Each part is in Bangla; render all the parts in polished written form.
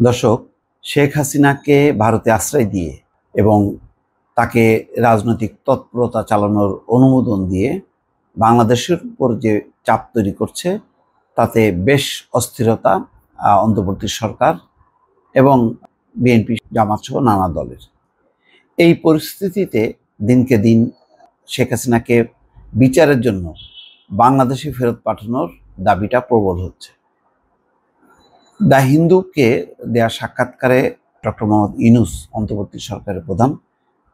দর্শক, শেখ হাসিনাকে ভারতে আশ্রয় দিয়ে এবং তাকে রাজনৈতিক তৎপরতা চালানোর অনুমোদন দিয়ে বাংলাদেশের উপর যে চাপ তৈরি করছে, তাতে বেশ অস্থিরতা অন্তর্বর্তী সরকার এবং বিএনপি, জামাত সহ নানা দলের। এই পরিস্থিতিতে দিনকে দিন শেখ হাসিনাকে বিচারের জন্য বাংলাদেশে ফেরত পাঠানোর দাবিটা প্রবল হচ্ছে। দ্য হিন্দুকে দেয়া সাক্ষাৎকারে ডক্টর মোহাম্মদ ইউনূস, অন্তর্বর্তী সরকারের প্রধান,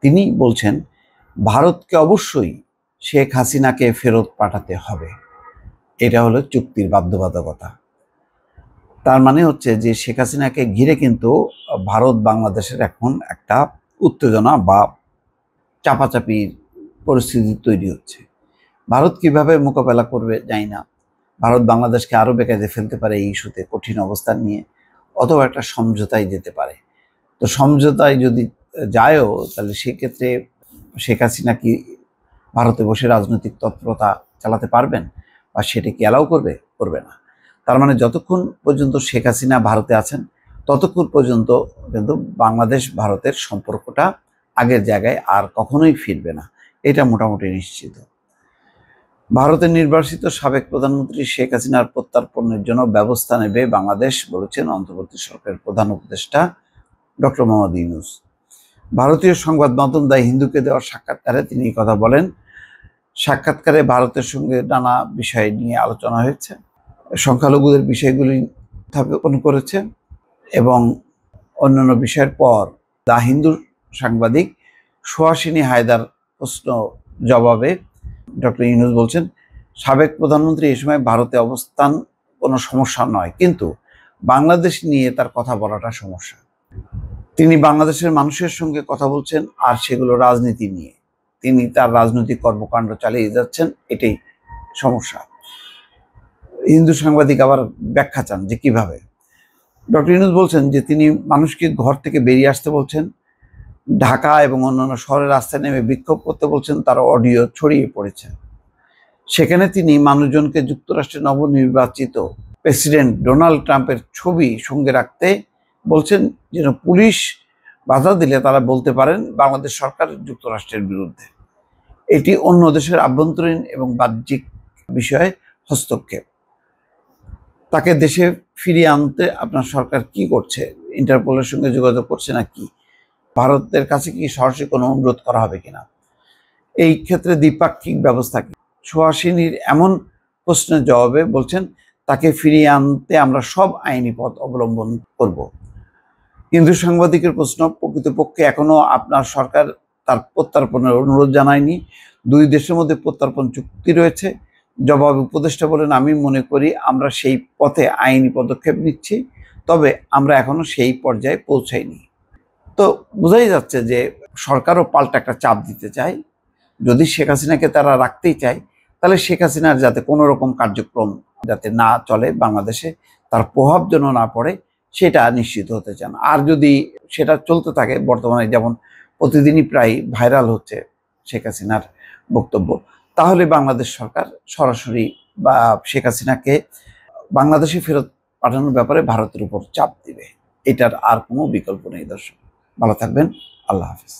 তিনি বলছেন ভারতকে অবশ্যই শেখ হাসিনাকে ফেরত পাঠাতে হবে। এটা হলো চুক্তির বাধ্যবাধকতা। তার মানে হচ্ছে যে শেখ হাসিনাকে ঘিরে কিন্তু ভারত বাংলাদেশের এখন একটা উত্তেজনা বা চাপাচাপির পরিস্থিতি তৈরি হচ্ছে। ভারত কিভাবে মোকাবেলা করবে জানি না। ভারত বাংলাদেশকে আরও বেকায়দায় ফেলতে পারে এই ইস্যুতে, কঠিন অবস্থান নিয়ে, অথবা একটা সমঝোতায় যেতে পারে। তো সমঝোতায় যদি যায়ও, তাহলে সেক্ষেত্রে শেখ হাসিনা কি ভারতে বসে রাজনৈতিক তৎপরতা চালাতে পারবেন, বা সেটা কি অ্যালাউ করবে? করবে না। তার মানে যতক্ষণ পর্যন্ত শেখ হাসিনা ভারতে আছেন, ততক্ষণ পর্যন্ত কিন্তু বাংলাদেশ ভারতের সম্পর্কটা আগের জায়গায় আর কখনোই ফিরবে না, এটা মোটামুটি নিশ্চিত। ভারতের নির্বাসিত সাবেক প্রধানমন্ত্রী শেখ হাসিনার প্রত্যার্পণের জন্য ব্যবস্থা নেবে বাংলাদেশ, বলেছেন অন্তর্বর্তী সরকারের প্রধান উপদেষ্টা ডক্টর মোহাম্মদ ইউনূস। ভারতীয় সংবাদ মাধ্যম দ্য হিন্দুকে দেওয়া সাক্ষাৎকারে তিনি এই কথা বলেন। সাক্ষাৎকারে ভারতের সঙ্গে নানা বিষয় নিয়ে আলোচনা হয়েছে, সংখ্যালঘুদের বিষয়গুলি উত্থাপন করেছে, এবং অন্যান্য বিষয়ের পর দ্য হিন্দুর সাংবাদিক সুহাসিনী হায়দার প্রশ্ন জবাবে ডক্টর ইউনূস বলছেন, সাবেক প্রধানমন্ত্রী এই সময় ভারতে অবস্থান কোনো সমস্যা নয়, কিন্তু বাংলাদেশ নিয়ে তার কথা বলাটা সমস্যা। তিনি বাংলাদেশের মানুষের সঙ্গে কথা বলছেন, আর সেগুলো রাজনীতি নিয়ে। তিনি তার রাজনৈতিক কর্মকাণ্ড চালিয়ে যাচ্ছেন, এটাই সমস্যা। হিন্দু সাংবাদিক আবার ব্যাখ্যা চান যে কিভাবে। ডক্টর ইউনূস বলছেন যে তিনি মানুষকে ঘর থেকে বেরিয়ে আসতে বলছেন, ঢাকা এবং অন্যান্য শহরের রাস্তায় নেমে বিক্ষোভ করতে বলছেন, তার অডিও ছড়িয়ে পড়েছে। সেখানে তিনি মানুষজনকে যুক্তরাষ্ট্রের নবনির্বাচিত প্রেসিডেন্ট ডোনাল্ড ট্রাম্পের ছবি সঙ্গে রাখতে বলছেন, যেন পুলিশ বাধা দিলে তারা বলতে পারেন বাংলাদেশ সরকার যুক্তরাষ্ট্রের বিরুদ্ধে। এটি অন্য দেশের আভ্যন্তরীণ এবং বাহ্যিক বিষয়ে হস্তক্ষেপ। তাকে দেশে ফিরিয়ে আনতে আপনার সরকার কি করছে? ইন্টারপোলের সঙ্গে যোগাযোগ করছে নাকি? ভারতের কাছে কি সরাসরি কোনো অনুরোধ করা হবে কিনা? এই ক্ষেত্রে দ্বিপাক্ষিক ব্যবস্থা কি? সুহাসিনীর এমন প্রশ্নের জবাবে বলছেন, তাকে ফিরিয়ে আনতে আমরা সব আইনি পথ অবলম্বন করব। হিন্দু সাংবাদিকের প্রশ্ন, প্রকৃতপক্ষে এখনো আপনার সরকার তার প্রত্যার্পণের অনুরোধ জানায়নি। দুই দেশের মধ্যে প্রত্যার্পণ চুক্তি রয়েছে। জবাবে উপদেষ্টা বলেন, আমি মনে করি আমরা সেই পথে আইনি পদক্ষেপ নিচ্ছি, তবে আমরা এখনো সেই পর্যায়ে পৌঁছাইনি। তো বোঝাই যাচ্ছে যে সরকারও পাল্টা একটা চাপ দিতে চায়। যদি শেখ হাসিনাকে তারা রাখতেই চায়, তাহলে শেখ হাসিনার যাতে কোনো রকম কার্যক্রম যাতে না চলে বাংলাদেশে, তার প্রভাব যেন না পড়ে, সেটা নিশ্চিত হতে চান। আর যদি সেটা চলতে থাকে, বর্তমানে যেমন প্রতিদিনই প্রায় ভাইরাল হচ্ছে শেখ হাসিনার বক্তব্য, তাহলে বাংলাদেশ সরকার সরাসরি বা শেখ হাসিনাকে বাংলাদেশে ফেরত পাঠানোর ব্যাপারে ভারতের উপর চাপ দিবে। এটার আর কোনো বিকল্প নেই। দর্শক, ভালো থাকবেন। আল্লাহ হাফিজ।